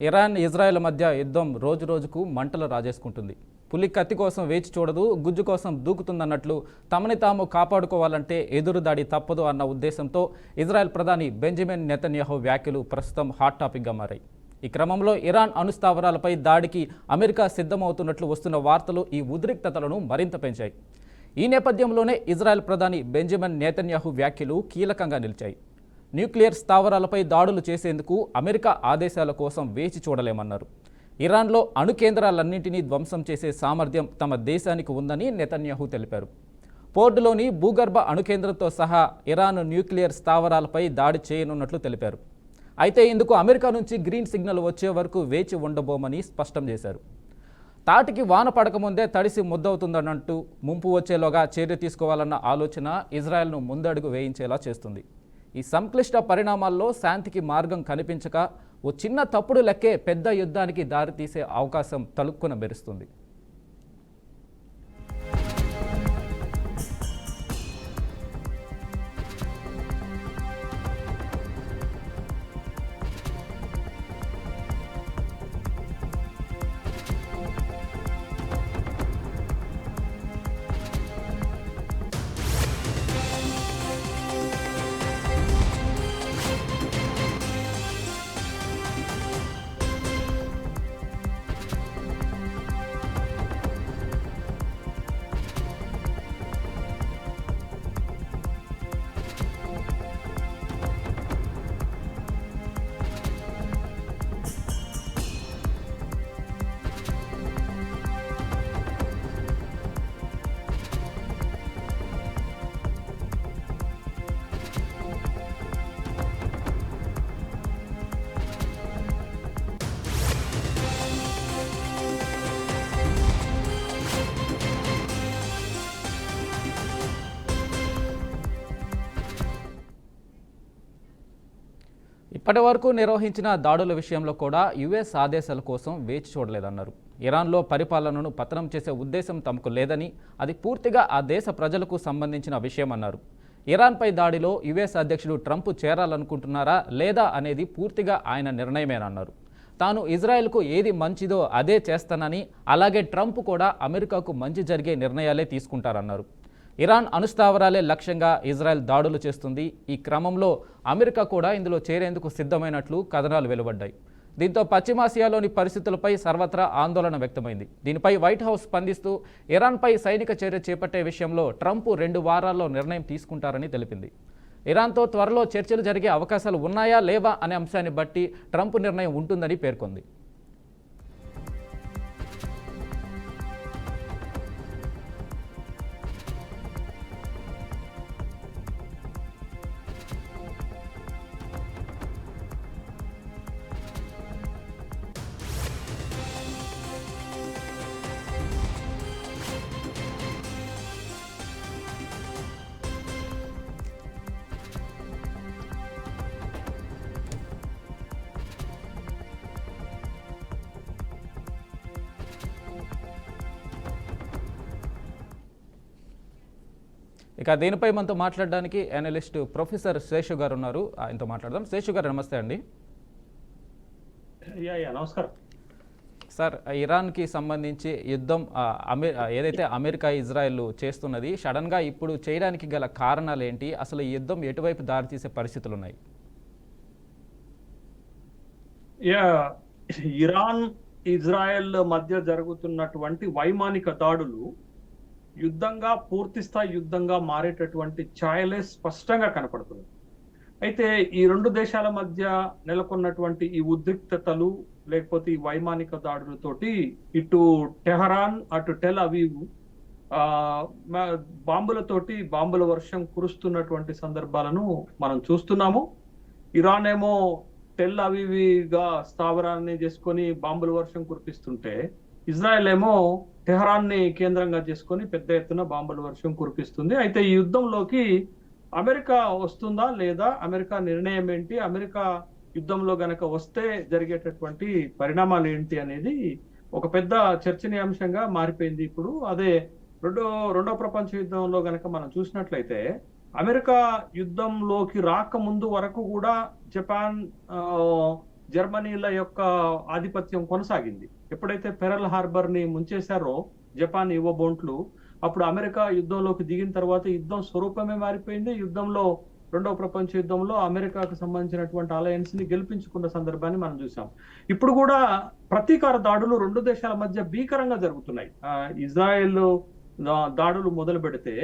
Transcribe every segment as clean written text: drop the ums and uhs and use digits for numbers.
Iran Israel మధ్య యుద్ధం రోజురోజుకు మంటలు రాజేసుకుంటుంది. పులి కత్తి కోసం వేచి చూడదు, గుజ్జు కోసం దూకుతుందన్నట్లు తమని తాము కాపాడుకోవాలంటే ఎదురుదాడి తప్పదు అన్న ఉద్దేశంతో ఇజ్రాయెల్ ప్రధాని బెంజమిన్ నెతన్యాహు వ్యాఖ్యలు ప్రస్తుతం హాట్ టాపిక్గా మారాయి. ఈ క్రమంలో ఇరాన్ అణుస్థావరాలపై దాడికి అమెరికా సిద్ధమవుతున్నట్లు వస్తున్న వార్తలు ఈ ఉద్రిక్తతలను మరింత పెంచాయి. ఈ నేపథ్యంలోనే ఇజ్రాయెల్ ప్రధాని బెంజమిన్ నెతన్యాహు వ్యాఖ్యలు కీలకంగా నిలిచాయి. న్యూక్లియర్ స్థావరాలపై దాడులు చేసేందుకు అమెరికా ఆదేశాల కోసం వేచి చూడలేమన్నారు. ఇరాన్లో అణు కేంద్రాలన్నింటినీ ధ్వంసం చేసే సామర్థ్యం తమ దేశానికి ఉందని నెతన్యాహు తెలిపారు. పోర్టులోని భూగర్భ అణు కేంద్రంతో సహా ఇరాన్ న్యూక్లియర్ స్థావరాలపై దాడి చేయనున్నట్లు తెలిపారు. అయితే ఇందుకు అమెరికా నుంచి గ్రీన్ సిగ్నల్ వచ్చే వరకు వేచి ఉండబోమని స్పష్టం చేశారు. తాటికి వాన పడకముందే తడిసి ముద్దవుతుందన్నట్టు ముంపు వచ్చేలోగా చర్య తీసుకోవాలన్న ఆలోచన ఇజ్రాయెల్ను ముందడుగు వేయించేలా చేస్తుంది. ఈ సంక్లిష్ట పరిణామాల్లో శాంతికి మార్గం కనిపించక ఓ చిన్న తప్పుడు లెక్కే పెద్ద యుద్ధానికి దారితీసే అవకాశం తలుక్కున మెరుస్తుంది. ఇప్పటి వరకు నిర్వహించిన దాడుల విషయంలో కూడా యుఎస్ ఆదేశాల కోసం వేచి చూడలేదన్నారు. ఇరాన్లో పరిపాలనను పతనం చేసే ఉద్దేశం తమకు లేదని, అది పూర్తిగా ఆ దేశ ప్రజలకు సంబంధించిన విషయమన్నారు. ఇరాన్పై దాడిలో యుఎస్ అధ్యక్షుడు ట్రంప్ చేరాలనుకుంటున్నారా లేదా అనేది పూర్తిగా ఆయన నిర్ణయమేనన్నారు. తాను ఇజ్రాయెల్కు ఏది మంచిదో అదే చేస్తానని, అలాగే ట్రంప్ కూడా అమెరికాకు మంచి జరిగే నిర్ణయాలే తీసుకుంటారన్నారు. ఇరాన్ అణుస్థావరాలే లక్ష్యంగా ఇజ్రాయెల్ దాడులు చేస్తుంది. ఈ క్రమంలో అమెరికా కూడా ఇందులో చేరేందుకు సిద్ధమైనట్లు కథనాలు వెలువడ్డాయి. దీంతో పశ్చిమాసియాలోని పరిస్థితులపై సర్వత్రా ఆందోళన వ్యక్తమైంది. దీనిపై వైట్ హౌస్ స్పందిస్తూ ఇరాన్పై సైనిక చర్య చేపట్టే విషయంలో ట్రంప్ 2 వారాల్లో నిర్ణయం తీసుకుంటారని తెలిపింది. ఇరాన్తో త్వరలో చర్చలు జరిగే అవకాశాలు ఉన్నాయా లేవా అనే అంశాన్ని బట్టి ట్రంప్ నిర్ణయం ఉంటుందని పేర్కొంది. ఇక దీనిపై మనతో మాట్లాడడానికి అనలిస్ట్ ప్రొఫెసర్ శేషు గారు ఉన్నారు. ఆయనతో మాట్లాడదాం. శేషు గారు నమస్తే అండి. నమస్కారం సార్, ఇరాన్కి సంబంధించి యుద్ధం ఏదైతే అమెరికా ఇజ్రాయెల్ చేస్తున్నది సడన్గా ఇప్పుడు చేయడానికి గల కారణాలు ఏంటి? అసలు ఈ యుద్ధం ఎటువైపు దారితీసే పరిస్థితులు ఉన్నాయి? ఇరాన్ ఇజ్రాయెల్ మధ్య జరుగుతున్నటువంటి వైమానిక దాడులు యుద్ధంగా పూర్తి స్థాయి యుద్ధంగా మారేటటువంటి ఛాయలే స్పష్టంగా కనపడుతుంది. అయితే ఈ 2 దేశాల మధ్య నెలకొన్నటువంటి ఈ ఉద్రిక్తతలు లేకపోతే ఈ వైమానిక దాడులతోటి ఇటు టెహరాన్ అటు టెల్ అవీవ్ బాంబుల వర్షం కురుస్తున్నటువంటి సందర్భాలను మనం చూస్తున్నాము. ఇరాన్ ఏమో టెల్ అవీవ్గా స్థావరాన్ని చేసుకొని బాంబుల వర్షం కురిపిస్తుంటే, ఇజ్రాయెల్ ఏమో టెహరాన్ని కేంద్రంగా చేసుకొని పెద్ద ఎత్తున బాంబుల వర్షం కురిపిస్తుంది. అయితే ఈ యుద్ధంలోకి అమెరికా వస్తుందా లేదా, అమెరికా నిర్ణయం ఏంటి, అమెరికా యుద్ధంలో గనక వస్తే జరిగేటటువంటి పరిణామాలు ఏంటి అనేది ఒక పెద్ద చర్చనీయాంశంగా మారిపోయింది ఇప్పుడు. అదే రెండో ప్రపంచ యుద్ధంలో గనక మనం చూసినట్లయితే అమెరికా యుద్ధంలోకి రాకముందు వరకు కూడా జపాన్ జర్మనీల యొక్క ఆధిపత్యం కొనసాగింది. ఎప్పుడైతే పెరల్ హార్బర్ ని ముంచేశారో జపాన్ యువబోంట్లు, అప్పుడు అమెరికా యుద్ధంలోకి దిగిన తర్వాత యుద్ధం స్వరూపమే మారిపోయింది. యుద్ధంలో రెండవ ప్రపంచ యుద్ధంలో అమెరికాకు సంబంధించినటువంటి అలయన్స్ ని గెలిపించుకున్న సందర్భాన్ని మనం చూసాం. ఇప్పుడు కూడా ప్రతీకార దాడులు రెండు దేశాల మధ్య భీకరంగా జరుగుతున్నాయి. ఇజ్రాయెల్ దాడులు మొదలు పెడితే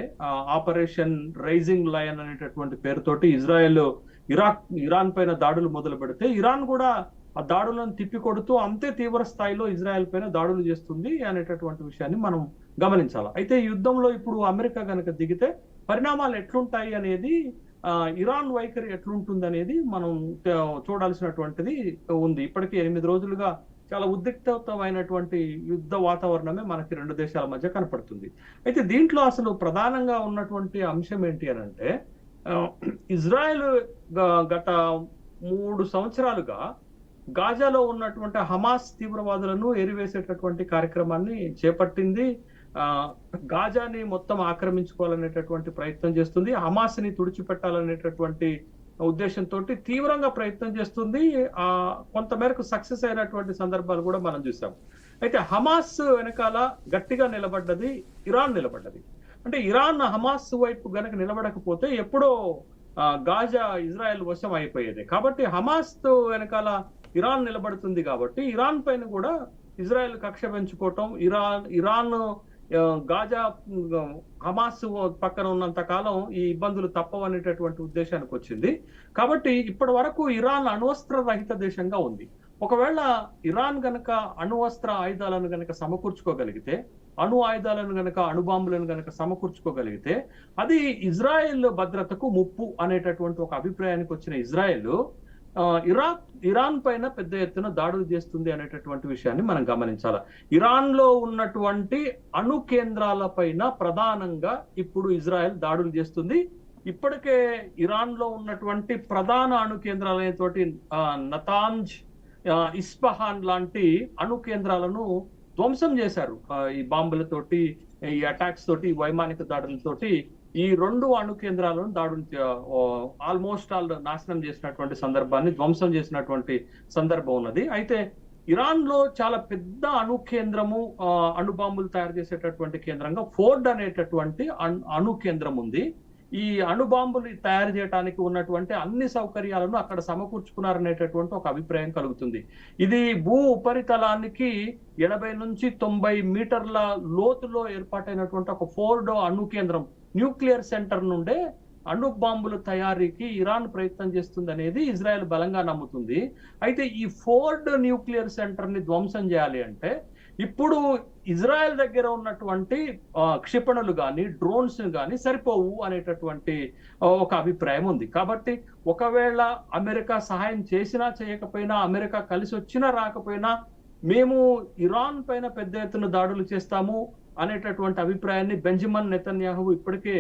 ఆపరేషన్ రైజింగ్ లయన్ అనేటటువంటి పేరుతోటి ఇజ్రాయెల్ ఇరాన్ పైన దాడులు మొదలు పెడితే ఇరాన్ కూడా ఆ దాడులను తిప్పికొడుతూ అంతే తీవ్ర స్థాయిలో ఇజ్రాయెల్ పైన దాడులు చేస్తుంది అనేటటువంటి విషయాన్ని మనం గమనించాలి. అయితే ఈ యుద్ధంలో ఇప్పుడు అమెరికా కనుక దిగితే పరిణామాలు ఎట్లుంటాయి అనేది, ఇరాన్ వైఖరి ఎట్లుంటుంది అనేది మనం చూడాల్సినటువంటిది ఉంది. ఇప్పటికీ 8 రోజులుగా చాలా ఉద్రిక్తమైనటువంటి యుద్ధ వాతావరణమే మనకి రెండు దేశాల మధ్య కనపడుతుంది. అయితే దీంట్లో అసలు ప్రధానంగా ఉన్నటువంటి అంశం ఏంటి అని అంటే, ఇజ్రాయెల్ గత 3 సంవత్సరాలుగా గాజాలో ఉన్నటువంటి హమాస్ తీవ్రవాదులను ఏరివేసేటటువంటి కార్యక్రమాన్ని చేపట్టింది. గాజాని మొత్తం ఆక్రమించుకోవాలనేటటువంటి ప్రయత్నం చేస్తుంది. హమాస్ ని తుడిచిపెట్టాలనేటటువంటి ఉద్దేశంతో తీవ్రంగా ప్రయత్నం చేస్తుంది. కొంతమేరకు సక్సెస్ అయినటువంటి సందర్భాలు కూడా మనం చూసాం. అయితే హమాస్ వెనకాల గట్టిగా నిలబడ్డది ఇరాన్ నిలబడ్డది. అంటే ఇరాన్ హమాస్ వైపు గనక నిలబడకపోతే ఎప్పుడో గాజా ఇజ్రాయెల్ వశం అయిపోయేది. కాబట్టి హమాస్ తో వెనకాల ఇరాన్ నిలబడుతుంది కాబట్టి ఇరాన్ పైన కూడా ఇజ్రాయెల్ కక్ష పెంచుకోవటం, ఇరాన్ గాజా హమాస్ పక్కన ఉన్నంత కాలం ఈ ఇబ్బందులు తప్పవనేటటువంటి ఉద్దేశానికి వచ్చింది. కాబట్టి ఇప్పటి వరకు ఇరాన్ అణ్వస్త్ర రహిత దేశంగా ఉంది. ఒకవేళ ఇరాన్ గనక అణ్వస్త్ర ఆయుధాలను గనక సమకూర్చుకోగలిగితే, అణు ఆయుధాలను గనక, అణుబాంబులను గనక సమకూర్చుకోగలిగితే అది ఇజ్రాయెల్ భద్రతకు ముప్పు అనేటటువంటి ఒక అభిప్రాయానికి వచ్చిన ఇజ్రాయెల్ ఇరాన్ పైన పెద్ద ఎత్తున దాడులు చేస్తుంది అనేటటువంటి విషయాన్ని మనం గమనించాలి. ఇరాన్ లో ఉన్నటువంటి అణు కేంద్రాల పైన ప్రధానంగా ఇప్పుడు ఇజ్రాయెల్ దాడులు చేస్తుంది. ఇప్పటికే ఇరాన్ లో ఉన్నటువంటి ప్రధాన అణు కేంద్రాలతోటి నతాంజ్, ఇస్ఫహాన్ లాంటి అణు కేంద్రాలను ధ్వంసం చేశారు. ఈ బాంబులతోటి, ఈ అటాక్స్ తోటి, వైమానిక దాడులతోటి ఈ 2 అణు కేంద్రాలను దాడులు ఆల్మోస్ట్ నాశనం చేసినటువంటి సందర్భాన్ని, ధ్వంసం చేసినటువంటి సందర్భం ఉన్నది. అయితే ఇరాన్ లో చాలా పెద్ద అణు కేంద్రము, అణు బాంబులు తయారు చేసేటటువంటి కేంద్రంగా ఫోర్డ్ అనేటటువంటి అణు కేంద్రం ఉంది. ఈ అణు బాంబులు తయారు చేయడానికి ఉన్నటువంటి అన్ని సౌకర్యాలను అక్కడ సమకూర్చుకున్నారనేటటువంటి ఒక అభిప్రాయం కలుగుతుంది. ఇది భూ ఉపరితలానికి 80 నుంచి 90 మీటర్ల లోతులో ఏర్పాటైనటువంటి ఒక ఫోర్డ్ అణు కేంద్రం, న్యూక్లియర్ సెంటర్ నుండే అణు బాంబుల తయారీకి ఇరాన్ ప్రయత్నం చేస్తుంది అనేది ఇజ్రాయెల్ బలంగా నమ్ముతుంది. అయితే ఈ ఫోర్డ్ న్యూక్లియర్ సెంటర్ ని ధ్వంసం చేయాలి అంటే ఇప్పుడు ఇజ్రాయెల్ దగ్గర ఉన్నటువంటి క్షిపణులు కానీ, డ్రోన్స్ కానీ సరిపోవు అనేటటువంటి ఒక అభిప్రాయం ఉంది. కాబట్టి ఒకవేళ అమెరికా సహాయం చేసినా చేయకపోయినా, అమెరికా కలిసి వచ్చినా రాకపోయినా, మేము ఇరాన్ పైన పెద్ద ఎత్తున దాడులు చేస్తాము అనేటటువంటి అభిప్రాయాన్ని బెంజమిన్ నెతన్యాహు ఇప్పటికే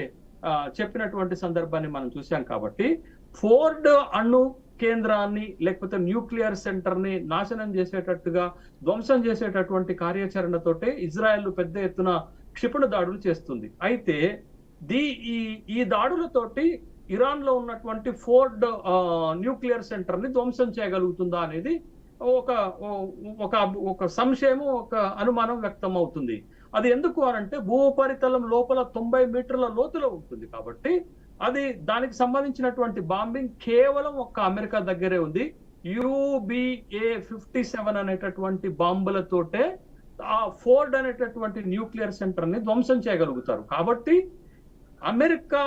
చెప్పినటువంటి సందర్భాన్ని మనం చూసాం. కాబట్టి ఫోర్డ్ అణు కేంద్రాన్ని లేకపోతే న్యూక్లియర్ సెంటర్ ని నాశనం చేసేటట్టుగా, ధ్వంసం చేసేటటువంటి కార్యాచరణతోటే ఇజ్రాయెల్ పెద్ద ఎత్తున క్షిపణి దాడులు చేస్తుంది. అయితే ఈ దాడులతోటి ఇరాన్ లో ఉన్నటువంటి ఫోర్డ్ న్యూక్లియర్ సెంటర్ ని ధ్వంసం చేయగలుగుతుందా అనేది ఒక సంశయము, ఒక అనుమానం వ్యక్తం అవుతుంది. అది ఎందుకు అనంటే భూ ఉపరితలం లోపల 90 మీటర్ల లోతులో ఉంటుంది. కాబట్టి దానికి సంబంధించినటువంటి బాంబింగ్ కేవలం ఒక్క అమెరికా దగ్గరే ఉంది. UBA-57 అనేటటువంటి బాంబులతోటే ఆ ఫోర్డ్ అనేటటువంటి న్యూక్లియర్ సెంటర్ ని ధ్వంసం చేయగలుగుతారు. కాబట్టి అమెరికా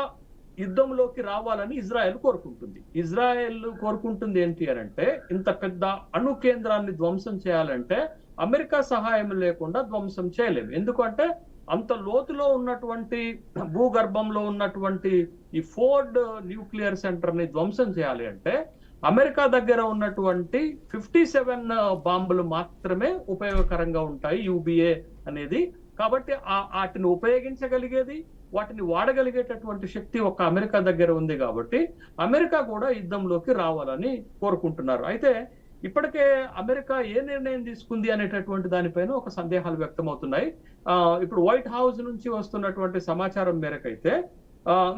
యుద్ధంలోకి రావాలని ఇజ్రాయెల్ కోరుకుంటుంది. ఇజ్రాయెల్ కోరుకుంటుంది ఏంటి అంటే, ఇంత పెద్ద అణు కేంద్రాన్ని ధ్వంసం చేయాలంటే అమెరికా సహాయం లేకుండా ధ్వంసం చేయలేము. ఎందుకంటే అంత లోతులో ఉన్నటువంటి, భూగర్భంలో ఉన్నటువంటి ఈ ఫోర్డ్ న్యూక్లియర్ సెంటర్ ని ధ్వంసం చేయాలి అంటే అమెరికా దగ్గర ఉన్నటువంటి 57 బాంబులు మాత్రమే ఉపయోగకరంగా ఉంటాయి, UBA అనేది. కాబట్టి వాటిని ఉపయోగించగలిగేది, వాటిని వాడగలిగేటటువంటి శక్తి ఒక అమెరికా దగ్గర ఉంది. కాబట్టి అమెరికా కూడా యుద్ధంలోకి రావాలని కోరుకుంటున్నారు. అయితే ఇప్పటికే అమెరికా ఏ నిర్ణయం తీసుకుంది అనేటటువంటి దానిపైన ఒక సందేహాలు వ్యక్తం అవుతున్నాయి. ఇప్పుడు వైట్ హౌస్ నుంచి వస్తున్నటువంటి సమాచారం మేరకైతే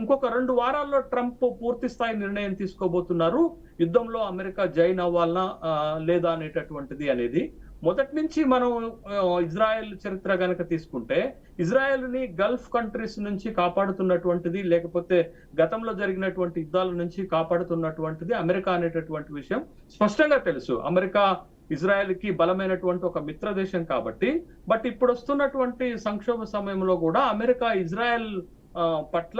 ఇంకొక 2 వారాల్లో ట్రంప్ పూర్తి స్థాయి నిర్ణయం తీసుకోబోతున్నారు. యుద్ధంలో అమెరికా జాయిన్ అవ్వాలనా లేదా అనేటటువంటిది అనేది. మొదటి నుంచి మనం ఇజ్రాయెల్ చరిత్ర గనక తీసుకుంటే ఇజ్రాయెల్ ని గల్ఫ్ కంట్రీస్ నుంచి కాపాడుతున్నటువంటిది, లేకపోతే గతంలో జరిగినటువంటి యుద్ధాల నుంచి కాపాడుతున్నటువంటిది అమెరికా అనేటటువంటి విషయం స్పష్టంగా తెలుసు. అమెరికా ఇజ్రాయెల్ కి బలమైనటువంటి ఒక మిత్ర దేశం కాబట్టి. బట్ ఇప్పుడు వస్తున్నటువంటి సంక్షోభ సమయంలో కూడా అమెరికా ఇజ్రాయెల్ పట్ల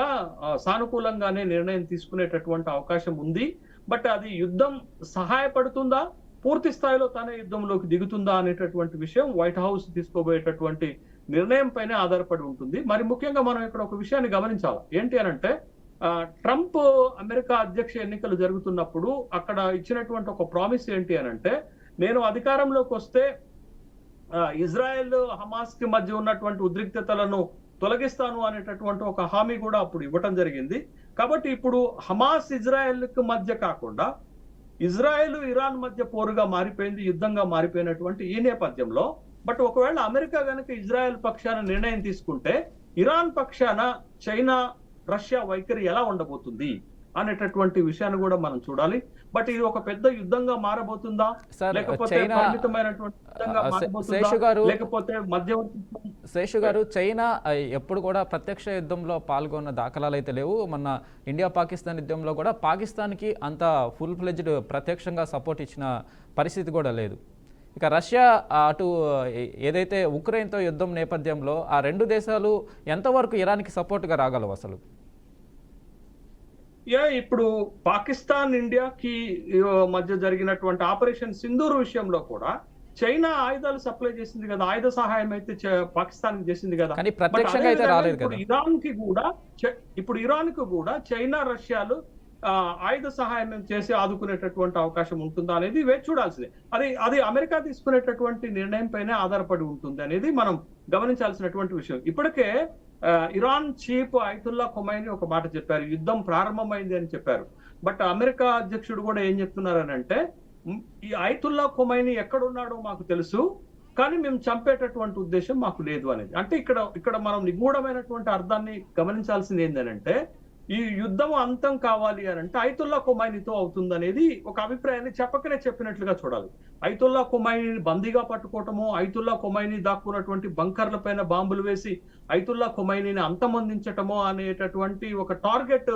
సానుకూలంగానే నిర్ణయం తీసుకునేటటువంటి అవకాశం ఉంది. బట్ అది యుద్ధం సహాయపడుతుందా, పూర్తి స్థాయిలో తన యుద్ధంలోకి దిగుతుందా అనేటటువంటి విషయం వైట్ హౌస్ తీసుకోబోయేటటువంటి నిర్ణయం పైన ఆధారపడి ఉంటుంది. మరి ముఖ్యంగా మనం ఇక్కడ ఒక విషయాన్ని గమనించాలి. ఏంటి అనంటే ట్రంప్ అమెరికా అధ్యక్ష ఎన్నికలు జరుగుతున్నప్పుడు అక్కడ ఇచ్చినటువంటి ఒక ప్రామిస్ ఏంటి అనంటే, నేను అధికారంలోకి వస్తే ఇజ్రాయెల్ హమాస్ కి మధ్య ఉన్నటువంటి ఉద్రిక్తతలను తొలగిస్తాను అనేటటువంటి ఒక హామీ కూడా అప్పుడు ఇవ్వటం జరిగింది. కాబట్టి ఇప్పుడు హమాస్ ఇజ్రాయెల్ కి మధ్య కాకుండా ఇజ్రాయెల్ ఇరాన్ మధ్య పోరుగా మారిపోయింది, యుద్ధంగా మారిపోయినటువంటి ఈ నేపథ్యంలో బట్ ఒకవేళ అమెరికా గనక ఇజ్రాయెల్ పక్షాన నిర్ణయం తీసుకుంటే ఇరాన్ పక్షాన చైనా రష్యా వైఖరి ఎలా ఉండబోతుంది అనేటటువంటి విషయాన్ని కూడా మనం చూడాలి. బట్ ఇది ఒక పెద్ద యుద్ధంగా మారబోతుందా, లేకపోతే పరిమితమైనటువంటి యుద్ధంగా మారబోతుందా, లేకపోతే మధ్యవర్తి? శేషు గారు, చైనా ఎప్పుడు కూడా ప్రత్యక్ష యుద్ధంలో పాల్గొన్న దాఖలాలు అయితే లేవు. మొన్న ఇండియా పాకిస్తాన్ యుద్ధంలో కూడా పాకిస్తాన్కి అంత ఫుల్ ఫ్లెడ్జ్డ్ ప్రత్యక్షంగా సపోర్ట్ ఇచ్చిన పరిస్థితి కూడా లేదు. ఇక రష్యా అటు ఏదైతే ఉక్రెయిన్తో యుద్ధం నేపథ్యంలో ఆ 2 దేశాలు ఎంతవరకు ఇరాన్కి సపోర్ట్గా రాగలవు అసలు? ఇప్పుడు పాకిస్తాన్ ఇండియాకి మధ్య జరిగినటువంటి ఆపరేషన్ సింధూర్ విషయంలో కూడా చైనా ఆయుధాలు సప్లై చేసింది కదా, ఆయుధ సహాయం అయితే పాకిస్తాన్ చేసింది కదా. ఇరాన్ కి కూడా చైనా రష్యాలు ఆయుధ సహాయం చేసి ఆదుకునేటటువంటి అవకాశం ఉంటుందా అనేది వేచి చూడాల్సిందే. అది అమెరికా తీసుకునేటటువంటి నిర్ణయం పైన ఆధారపడి ఉంటుంది అనేది మనం గమనించాల్సినటువంటి విషయం. ఇప్పటికే ఇరాన్ చీఫ్ అయతుల్లా ఖొమైనీ ఒక మాట చెప్పారు, యుద్ధం ప్రారంభమైంది అని చెప్పారు. బట్ అమెరికా అధ్యక్షుడు కూడా ఏం చెప్తున్నారనంటే, ఈ అయతుల్లా ఖొమైనీ ఎక్కడున్నాడో మాకు తెలుసు, కానీ మేము చంపేటటువంటి ఉద్దేశం మాకు లేదు అనేది. అంటే ఇక్కడ మనం నిగూఢమైనటువంటి అర్థాన్ని గమనించాల్సింది ఏంటంటే, ఈ యుద్ధం అంతం కావాలి అని అంటే అయతుల్లా ఖొమైనీతో అవుతుంది అనేది ఒక అభిప్రాయాన్ని చెప్పకనే చెప్పినట్లుగా చూడాలి. అయతుల్లా ఖొమైనీని బందీగా పట్టుకోవటము, అయతుల్లా ఖొమైనీ దాక్కున్నటువంటి బంకర్ల పైన బాంబులు వేసి అయతుల్లా ఖొమైనీని అంతమొందించటమో అనేటటువంటి ఒక టార్గెట్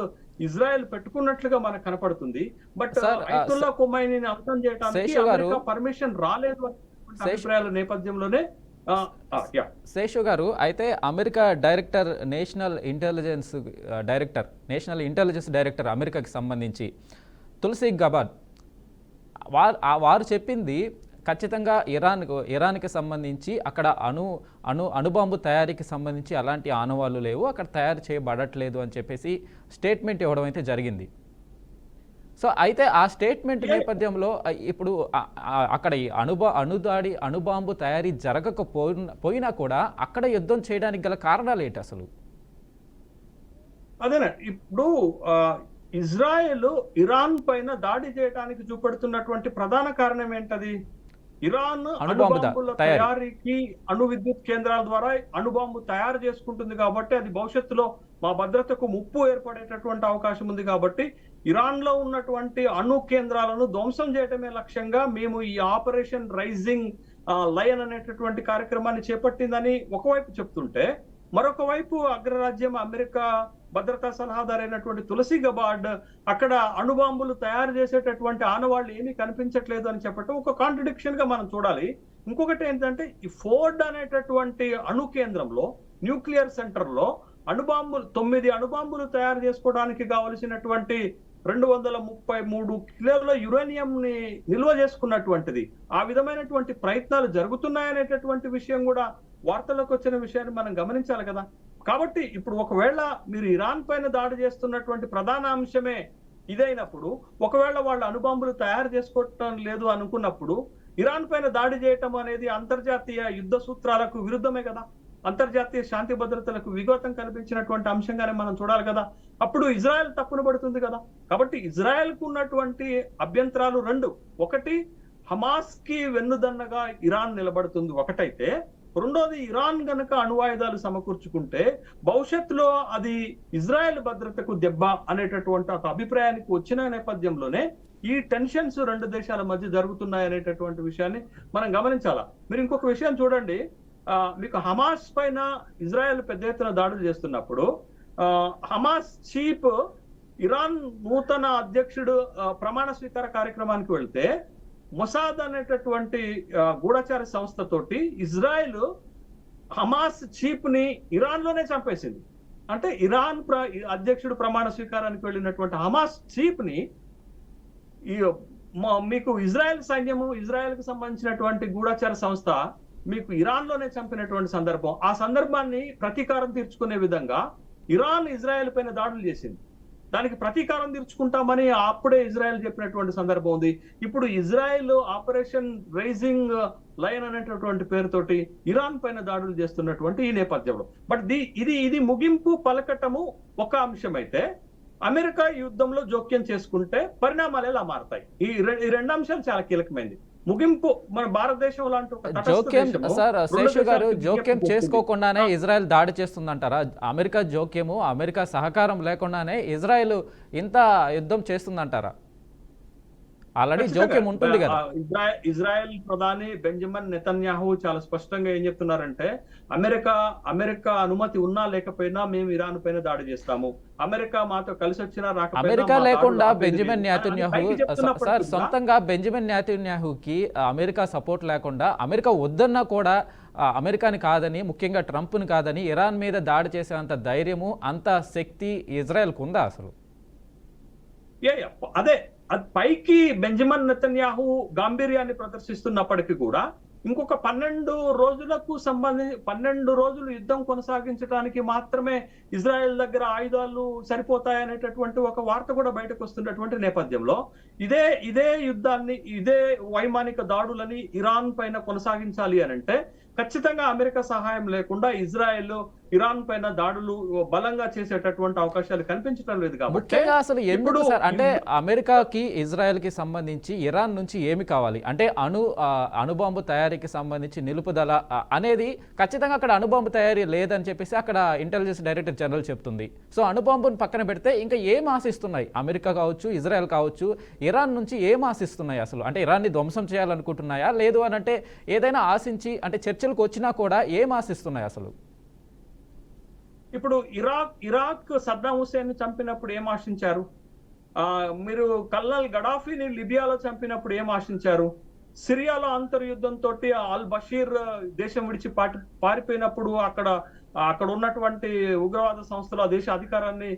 ఇజ్రాయెల్ పెట్టుకున్నట్లుగా మనకు కనపడుతుంది. బట్ అయతుల్లా ఖొమైనీని అంతం చేయడానికి అమెరికా పర్మిషన్ రాలేదు అనే అభిప్రాయాల నేపథ్యంలోనే. శేషు గారు, అయితే అమెరికా నేషనల్ ఇంటెలిజెన్స్ డైరెక్టర్ అమెరికాకి సంబంధించి తులసి గబార్డ్ వారు చెప్పింది ఖచ్చితంగా ఇరాన్కి సంబంధించి అక్కడ అణుబాంబు తయారీకి సంబంధించి అలాంటి ఆనవాళ్ళు లేవు, అక్కడ తయారు చేయబడట్లేదు అని చెప్పేసి స్టేట్మెంట్ ఇవ్వడం అయితే జరిగింది. సో అయితే ఆ స్టేట్మెంట్ నేపథ్యంలో ఇప్పుడు అక్కడ ఈ అణుబాంబు తయారీ జరగకపోయినా కూడా అక్కడ యుద్ధం చేయడానికి గల కారణాలు ఏంటి అసలు? అదేనా, ఇప్పుడు ఇజ్రాయెల్ ఇరాన్ పైన దాడి చేయడానికి చూపెడుతున్నటువంటి ప్రధాన కారణం ఏంటది? ఇరాన్ అణుబాంబుల తయారీకి అణు విద్యుత్ కేంద్రాల ద్వారా అణుబాంబు తయారు చేసుకుంటుంది కాబట్టి అది భవిష్యత్తులో మా భద్రతకు ముప్పు ఏర్పడేటటువంటి అవకాశం ఉంది కాబట్టి ఇరాన్ లో ఉన్నటువంటి అణు కేంద్రాలను ధ్వంసం చేయటమే లక్ష్యంగా మేము ఈ ఆపరేషన్ రైజింగ్ లయన్ అనేటటువంటి కార్యక్రమాన్ని చేపట్టిందని ఒకవైపు చెప్తుంటే, మరొక వైపు అగ్రరాజ్యం అమెరికా భద్రతా సలహాదారైనటువంటి తులసి గబార్డ్ అక్కడ అణుబాంబులు తయారు చేసేటటువంటి ఆనవాళ్లు ఏమీ కనిపించట్లేదు అని చెప్పటం ఒక కాంట్రడిక్షన్ గా మనం చూడాలి. ఇంకొకటి ఏంటంటే, ఈ ఫోర్డ్ అనేటటువంటి అణు కేంద్రంలో, న్యూక్లియర్ సెంటర్ లో 9 అణుబాంబులు తయారు చేసుకోవడానికి కావలసినటువంటి 233 కిలోల యురేనియం ని నిల్వ చేసుకున్నటువంటిది. ఆ విధమైనటువంటి ప్రయత్నాలు జరుగుతున్నాయనేటటువంటి విషయం కూడా వార్తలకు వచ్చిన విషయాన్ని మనం గమనించాలి కదా. కాబట్టి ఇప్పుడు ఒకవేళ మీరు ఇరాన్ పైన దాడి చేస్తున్నటువంటి ప్రధాన అంశమే ఇదైనప్పుడు, ఒకవేళ వాళ్ళు అణుబాంబులు తయారు చేసుకోవటం లేదు అనుకున్నప్పుడు ఇరాన్ పైన దాడి చేయటం అనేది అంతర్జాతీయ యుద్ధ సూత్రాలకు విరుద్ధమే కదా, అంతర్జాతీయ శాంతి భద్రతలకు విఘాతం కల్పించినటువంటి అంశంగానే మనం చూడాలి కదా. అప్పుడు ఇజ్రాయెల్ తప్పున పడుతుంది కదా. కాబట్టి ఇజ్రాయెల్ కు ఉన్నటువంటి అభ్యంతరాలు 2. ఒకటి, హమాస్ కి వెన్నుదన్నగా ఇరాన్ నిలబడుతుంది ఒకటైతే, రెండోది ఇరాన్ గనక అణ్వాయుధాలు సమకూర్చుకుంటే భవిష్యత్తులో అది ఇజ్రాయెల్ భద్రతకు దెబ్బ అనేటటువంటి ఒక అభిప్రాయానికి వచ్చిన నేపథ్యంలోనే ఈ టెన్షన్స్ రెండు దేశాల మధ్య జరుగుతున్నాయి అనేటటువంటి విషయాన్ని మనం గమనించాలా. మీరు ఇంకొక విషయం చూడండి, మీకు హమాస్ పైన ఇజ్రాయెల్ పెద్ద ఎత్తున దాడులు చేస్తున్నప్పుడు హమాస్ చీఫ్ ఇరాన్ నూతన అధ్యక్షుడు ప్రమాణ స్వీకార కార్యక్రమానికి వెళ్తే మొసాద్ అనేటటువంటి గూఢచార సంస్థతోటి ఇజ్రాయెల్ హమాస్ చీఫ్ ని ఇరాన్ లోనే చంపేసింది. అంటే ఇరాన్ అధ్యక్షుడు ప్రమాణ స్వీకారానికి వెళ్ళినటువంటి హమాస్ చీఫ్ ని మీకు ఇజ్రాయెల్ సైన్యము, ఇజ్రాయెల్ కు సంబంధించినటువంటి గూఢచార సంస్థ మీకు ఇరాన్ లోనే చంపినటువంటి సందర్భం. ఆ సందర్భాన్ని ప్రతీకారం తీర్చుకునే విధంగా ఇరాన్ ఇజ్రాయెల్ పైన దాడులు చేసింది. దానికి ప్రతీకారం తీర్చుకుంటామని అప్పుడే ఇజ్రాయెల్ చెప్పినటువంటి సందర్భం ఉంది. ఇప్పుడు ఇజ్రాయెల్ ఆపరేషన్ రైజింగ్ లయన్ అనేటటువంటి పేరుతోటి ఇరాన్ పైన దాడులు చేస్తున్నటువంటి ఈ నేపథ్యంలో బట్ ఇది ముగింపు పలకటము ఒక అంశం అయితే, అమెరికా యుద్ధంలో జోక్యం చేసుకుంటే పరిణామాలు ఎలా మారతాయి, ఈ రెండు అంశాలు చాలా కీలకమైనది. ముగింపు మన భారతదేశం లాంటి జోక్యం సార్ శేషు గారు జోక్యం చేసుకోకుండానే ఇజ్రాయెల్ దాడి చేస్తుందంటారా? అమెరికా జోక్యము, అమెరికా సహకారం లేకుండానే ఇజ్రాయెల్ ఇంత యుద్ధం చేస్తుందంటారా? ఆల్రెడీ జోక్యం ఉంటుంది కదా. ఇజ్రాయెల్ ప్రధాని బెంజమిన్ నెతన్యాహు చాలా స్పష్టంగా ఏం చెప్తున్నారంటే, అమెరికా అనుమతి ఉన్నా లేకపోయినా మేము ఇరాన్ పైన దాడి చేస్తాము, అమెరికా మాతో కలిసి వచ్చినా రాకపోయినా. అమెరికా లేకుండా బెంజమిన్ నెతన్యాహు సార్ సొంతంగా బెంజమిన్ నెతన్యాహుకి అమెరికా సపోర్ట్ లేకుండా, అమెరికా వద్దన్నా కూడా అమెరికాని కాదని, ముఖ్యంగా ట్రంప్ని కాదని ఇరాన్ మీద దాడి చేసేంత ధైర్యము, అంత శక్తి ఇజ్రాయెల్కు ఉందా అసలు? అదే పైకి బెంజమిన్ నెతన్యాహు గాంభీర్యాన్ని ప్రదర్శిస్తున్నప్పటికీ కూడా ఇంకొక 12 రోజులకు సంబంధించి 12 రోజులు యుద్ధం కొనసాగించడానికి మాత్రమే ఇజ్రాయెల్ దగ్గర ఆయుధాలు సరిపోతాయనేటటువంటి ఒక వార్త కూడా బయటకు వస్తున్నటువంటి నేపథ్యంలో ఇదే యుద్ధాన్ని, ఇదే వైమానిక దాడులని ఇరాన్ పైన కొనసాగించాలి అని అంటే ఖచ్చితంగా అమెరికా సహాయం లేకుండా ఇజ్రాయెల్ ఇరాన్ పైన దాడులు బలంగా చేసేటటువంటి అవకాశాలు కనిపించడం లేదు. కాబట్టి అసలు ఎందుకు సార్, అంటే అమెరికాకి ఇజ్రాయెల్ కి సంబంధించి ఇరాన్ నుంచి ఏమి కావాలి అంటే అణుబాంబు తయారీకి సంబంధించి నిలుపుదల అనేది ఖచ్చితంగా అక్కడ అణుబాంబు తయారీ లేదని చెప్పేసి అక్కడ ఇంటెలిజెన్స్ డైరెక్టర్ జనరల్ చెప్తుంది. సో అణుబాంబుని పక్కన పెడితే ఇంకా ఏం ఆశిస్తున్నాయి అమెరికా కావచ్చు, ఇజ్రాయెల్ కావచ్చు, ఇరాన్ నుంచి ఏం ఆశిస్తున్నాయి అసలు? అంటే ఇరాన్ని ధ్వంసం చేయాలనుకుంటున్నాయా, లేదు అని అంటే ఏదైనా ఆశించి అంటే చర్చలకు వచ్చినా కూడా ఏం ఆశిస్తున్నాయి అసలు? ఇప్పుడు ఇరాక్ సద్దాం హుసేన్ చంపినప్పుడు ఏం ఆశించారు? మీరు కల్నల్ గడాఫీని లిబియాలో చంపినప్పుడు ఏం ఆశించారు? సిరియాలో అంతర్యుద్ధంతో అల్ బషీర్ దేశం విడిచి పారిపోయినప్పుడు అక్కడ ఉన్నటువంటి ఉగ్రవాద సంస్థలు ఆ దేశ అధికారాన్ని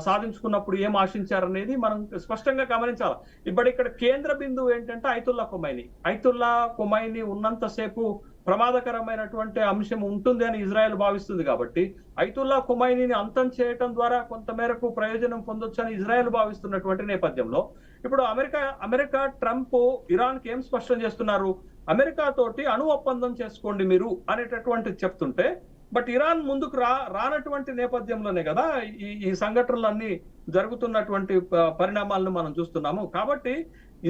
సాధించుకున్నప్పుడు ఏం ఆశించారనేది మనం స్పష్టంగా గమనించాలి. ఇక్కడ కేంద్ర బిందువు ఏంటంటే ఐతుల్లా ఖొమైనీ ఉన్నంతసేపు ప్రమాదకరమైనటువంటి అంశం ఉంటుంది అని ఇజ్రాయెల్ భావిస్తుంది. కాబట్టి ఐతుల్లా ఖొమైనీని అంతం చేయటం ద్వారా కొంతమేరకు ప్రయోజనం పొందొచ్చని ఇజ్రాయెల్ భావిస్తున్నటువంటి నేపథ్యంలో ఇప్పుడు అమెరికా ట్రంప్ ఇరాన్కి ఏం స్పష్టం చేస్తున్నారు? అమెరికా తోటి అణు ఒప్పందం చేసుకోండి మీరు అనేటటువంటి చెప్తుంటే, బట్ ఇరాన్ ముందుకు రానటువంటి నేపథ్యంలోనే కదా ఈ సంఘటనలన్నీ జరుగుతున్నటువంటి పరిణామాలను మనం చూస్తున్నాము. కాబట్టి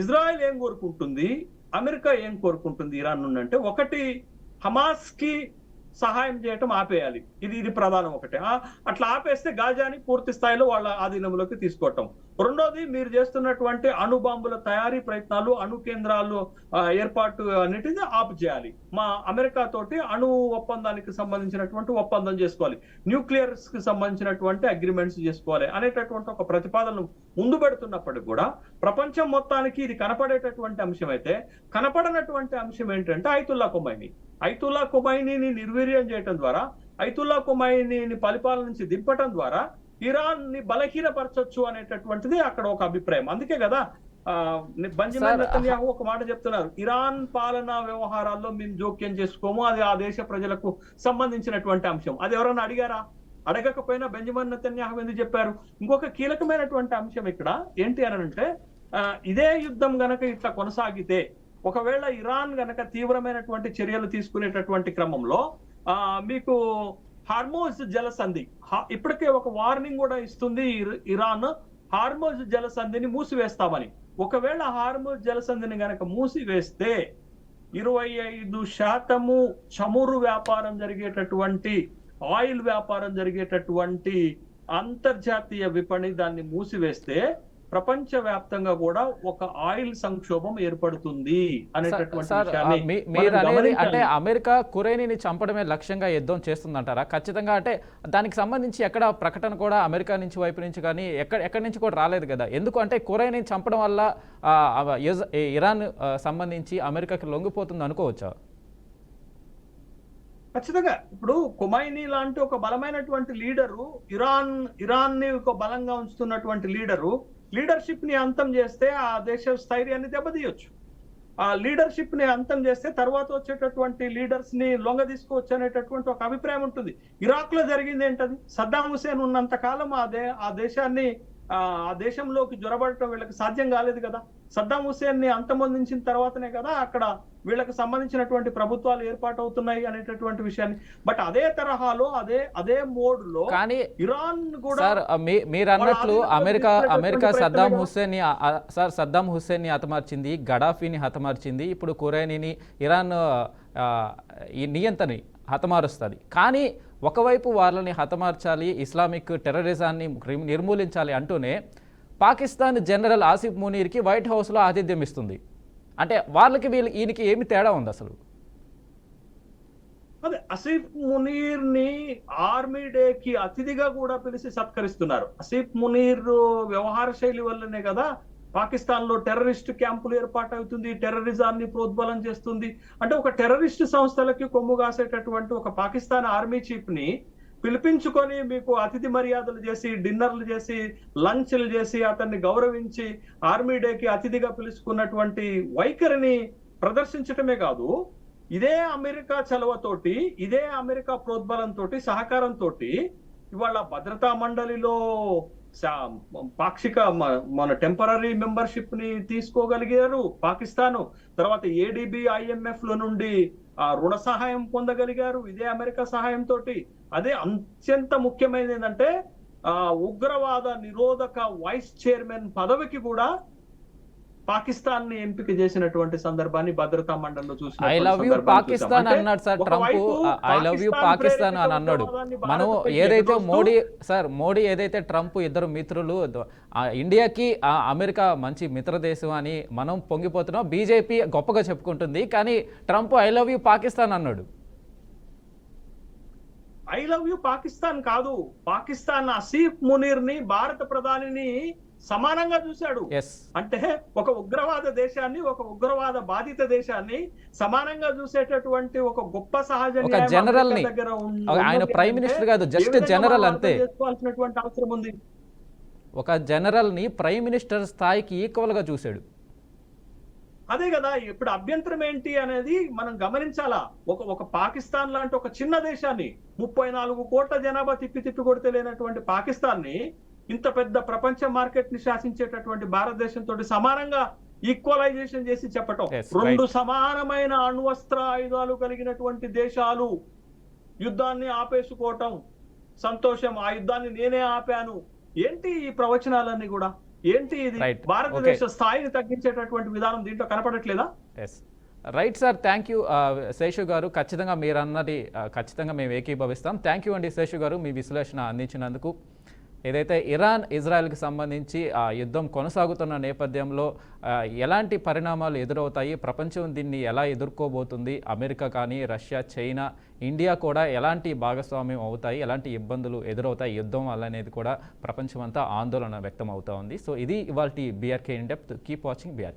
ఇజ్రాయెల్ ఏం కోరుకుంటుంది, అమెరికా ఏం కోరుకుంటుంది ఇరాన్ నుండి అంటే, ఒకటి హమాస్ కి సహాయం చేయటం ఆపేయాలి, ఇది ప్రధానం. ఒకటి అట్లా ఆపేస్తే గాజాని పూర్తి స్థాయిలో వాళ్ళ ఆధీనంలోకి తీసుకోవటం. రెండోది, మీరు చేస్తున్నటువంటి అణుబాంబుల తయారీ ప్రయత్నాలు, అణు కేంద్రాలు ఏర్పాటు అన్నిటిని ఆపు చేయాలి. మా అమెరికా తోటి అణు ఒప్పందానికి సంబంధించినటువంటి ఒప్పందం చేసుకోవాలి, న్యూక్లియర్స్ కి సంబంధించినటువంటి అగ్రిమెంట్స్ చేసుకోవాలి అనేటటువంటి ఒక ప్రతిపాదనలు ముందు పెడుతున్నప్పటికీ కూడా ప్రపంచం మొత్తానికి ఇది కనపడేటటువంటి అంశం అయితే, కనపడనటువంటి అంశం ఏంటంటే ఐతుల్లా ఖొమైనీని నిర్వీర్యం చేయటం ద్వారా, ఐతుల్లా ఖొమైనీని పరిపాలన నుంచి దింపటం ద్వారా ఇరాన్ ని బలహీనపరచొచ్చు అనేటటువంటిది అక్కడ ఒక అభిప్రాయం. అందుకే కదా బెంజమిన్ నెతన్యాహు ఒక మాట చెప్తున్నారు, ఇరాన్ పాలనా వ్యవహారాల్లో మేము జోక్యం చేసుకోము, అది ఆ దేశ ప్రజలకు సంబంధించినటువంటి అంశం. అది ఎవరైనా అడిగారా? అడగకపోయినా బెంజమిన్ నెతన్యాహు ఎందుకు చెప్పారు? ఇంకొక కీలకమైనటువంటి అంశం ఇక్కడ ఏంటి అని అంటే, ఇదే యుద్ధం గనక ఇట్లా కొనసాగితే, ఒకవేళ ఇరాన్ గనక తీవ్రమైనటువంటి చర్యలు తీసుకునేటటువంటి క్రమంలో మీకు హార్మోజ్ జలసంధి ఇప్పటికే ఒక వార్నింగ్ కూడా ఇస్తుంది ఇరాన్, హార్మోజ్ జలసంధిని మూసివేస్తామని. ఒకవేళ హార్మోజ్ జలసంధిని గనక మూసివేస్తే 25% చమురు వ్యాపారం జరిగేటటువంటి, ఆయిల్ వ్యాపారం జరిగేటటువంటి అంతర్జాతీయ విపణి దాన్ని మూసివేస్తే ప్రపంచవ్యాప్తంగా కూడా ఒక ఆయిల్ సంక్షోభం ఏర్పడుతుంది అనేటటువంటి సార్ విషయాన్ని మీరు మనం అనేది అంటే గమనించాలి. అమెరికా ఖురైనీని చంపడమే లక్ష్యంగా యుద్ధం చేస్తుందంటారా? ఖచ్చితంగా అంటే దానికి సంబంధించి ఎక్కడ ప్రకటన కూడా అమెరికా నుంచి వైపు నుంచి కానీ ఎక్కడి నుంచి కూడా రాలేదు కదా. ఎందుకు అంటే ఖురైనీని చంపడం వల్ల ఇరాన్ సంబంధించి అమెరికాకి లొంగిపోతుంది అనుకోవచ్చా? ఖచ్చితంగా ఇప్పుడు ఖొమైనీ లాంటి ఒక బలమైనటువంటి లీడరు, ఇరాన్ ని ఒక బలంగా ఉంచుతున్నటువంటి లీడర్షిప్ ని అంతం చేస్తే ఆ దేశ స్థైర్యాన్ని దెబ్బతీయొచ్చు. ఆ లీడర్షిప్ ని అంతం చేస్తే తర్వాత వచ్చేటటువంటి లీడర్స్ ని లొంగ తీసుకోవచ్చు అనేటటువంటి ఒక అభిప్రాయం ఉంటుంది. ఇరాక్ లో జరిగింది ఏంటది? సద్దాం హుసేన్ ఉన్నంత కాలం ఆ దేశాన్ని ఆ దేశంలోకి జొరబడటం వీళ్ళకి సాధ్యం కాలేదు కదా. సద్దాం హుసేన్ ని అంతమొందించిన తర్వాతనే కదా అక్కడ వీళ్ళకి సంబంధించినటువంటి ప్రభుత్వాలు ఏర్పాటవుతున్నాయి అనేటటువంటి విషయాన్ని. బట్ అదే తరహాలో అదే మోడ్ లో కానీ ఇరాన్ కూడా సార్ మీరు అన్నట్లు అమెరికా సద్దాం హుస్సేన్ ని హతమార్చింది, గడాఫీని హతమార్చింది, ఇప్పుడు ఖురైనీని ఇరాన్ ఈ నియంతని హతమారుస్తుంది. కానీ ఒకవైపు వాళ్ళని హతమార్చాలి, ఇస్లామిక్ టెర్రరిజాన్ని నిర్మూలించాలి అంటూనే పాకిస్తాన్ జనరల్ ఆసిఫ్ మునీర్కి వైట్ హౌస్లో ఆతిథ్యం ఇస్తుంది. అంటే వాళ్ళకి ఈయనకి ఏమి తేడా ఉంది అసలు? అదే ఆసిఫ్ మునీర్ ని ఆర్మీ డే కి అతిథిగా కూడా పిలిచి సత్కరిస్తున్నారు. ఆసిఫ్ మునీర్ వ్యవహార శైలి వల్లనే కదా పాకిస్తాన్ లో టెర్రరిస్ట్ క్యాంపులు ఏర్పాటవుతుంది, టెర్రరిజాన్ని ప్రోద్బలం చేస్తుంది. అంటే ఒక టెర్రరిస్ట్ సంస్థలకి కొమ్ము కాసేటటువంటి ఒక పాకిస్తాన్ ఆర్మీ చీఫ్ ని పిలిపించుకొని మీకు అతిథి మర్యాదలు చేసి, డిన్నర్లు చేసి, లంచ్లు చేసి, అతన్ని గౌరవించి ఆర్మీ డేకి అతిథిగా పిలుచుకున్నటువంటి వైఖరిని ప్రదర్శించటమే కాదు, ఇదే అమెరికా చలవతోటి, ఇదే అమెరికా ప్రోద్బలంతో, సహకారంతో ఇవాళ భద్రతా మండలిలో పాక్షిక మన టెంపరరీ మెంబర్షిప్ ని తీసుకోగలిగారు పాకిస్తాన్. తర్వాత ADB IMF లో నుండి రుణ సహాయం పొందగలిగారు ఇదే అమెరికా సహాయంతో. అదే అత్యంత ముఖ్యమైనది ఏంటంటే ఉగ్రవాద నిరోధక వైస్ చైర్మన్ పదవికి కూడా పాకిస్తాన్ ని ఎంపిక చేసినటువంటి సందర్భాన్ని భద్రతా మండలిలో చూసిన ఐ లవ్ యూ పాకిస్తాన్ అన్నాడు sir Trump. I love you Pakistan అని అన్నాడు. మనం ఏదైతే మోడీ ఏదైతే ట్రంప్ ఇద్దరు మిత్రులు, ఇండియాకి అమెరికా మంచి మిత్ర దేశం అని మనం పొంగిపోతున్నాం, బీజేపీ గొప్పగా చెప్పుకుంటుంది. కానీ Trump I love you Pakistan అన్నాడు. ఐ లవ్ యూ పాకిస్తాన్ కాదు, పాకిస్తాన్ ఆసిఫ్ మునీర్ ని భారత ప్రధానిని సమానంగా చూశాడు. అంటే ఒక ఉగ్రవాద దేశాన్ని, ఒక ఉగ్రవాద బాధిత దేశాన్ని సమానంగా చూసేటటువంటి ఒక గొప్ప సహజ జనరల్ ని, ఆయన ప్రైమ్ మినిస్టర్ కాదు, జస్ట్ జనరల్ అంతే, చేసుకోవాల్సినటువంటి అవసరం ఉంది. ఒక జనరల్ ని ప్రైమ్ మినిస్టర్ స్థాయికి ఈక్వల్ గా చూశాడు. అదే కదా ఇప్పుడు అభ్యంతరం ఏంటి అనేది మనం గమనించాలా. ఒక పాకిస్తాన్ లాంటి ఒక చిన్న దేశాన్ని, 34 కోట్ల జనాభా తిప్పి కొడితే లేనటువంటి పాకిస్తాన్ ని ఇంత పెద్ద ప్రపంచ మార్కెట్ ని శాసించేటటువంటి భారతదేశంతో సమానంగా ఈక్వలైజేషన్ చేసి చెప్పటం, రెండు సమానమైన అణ్వస్త్ర ఆయుధాలు కలిగినటువంటి దేశాలు యుద్ధాన్ని ఆపేసుకోవటం, సంతోషం, ఆ యుద్ధాన్ని నేనే ఆపాను, ఏంటి ఈ ప్రవచనాలన్నీ కూడా? ఏంటి ఇది? భారతదేశ స్థాయిని తగ్గించేటటువంటి విధానం దీంట్లో కనపడట్లేదా? Right sir, thank you Seshu గారు. ఖచ్చితంగా మీరు అన్నది ఖచ్చితంగా మేము ఏకీభవిస్తాం. థ్యాంక్ యూ అండి శేషు గారు, మీ విశ్లేషణ అందించినందుకు. ఏదైతే ఇరాన్ ఇజ్రాయెల్కి సంబంధించి ఆ యుద్ధం కొనసాగుతున్న నేపథ్యంలో ఎలాంటి పరిణామాలు ఎదురవుతాయి, ప్రపంచం దీన్ని ఎలా ఎదుర్కోబోతుంది, అమెరికా కానీ రష్యా, చైనా, ఇండియా కూడా ఎలాంటి భాగస్వామ్యం అవుతాయి, ఎలాంటి ఇబ్బందులు ఎదురవుతాయి యుద్ధం వల్ల అనేది కూడా ప్రపంచమంతా ఆందోళన వ్యక్తం అవుతా ఉంది. సో ఇది ఇవాల్టి BRK in depth. Keep watching BRK.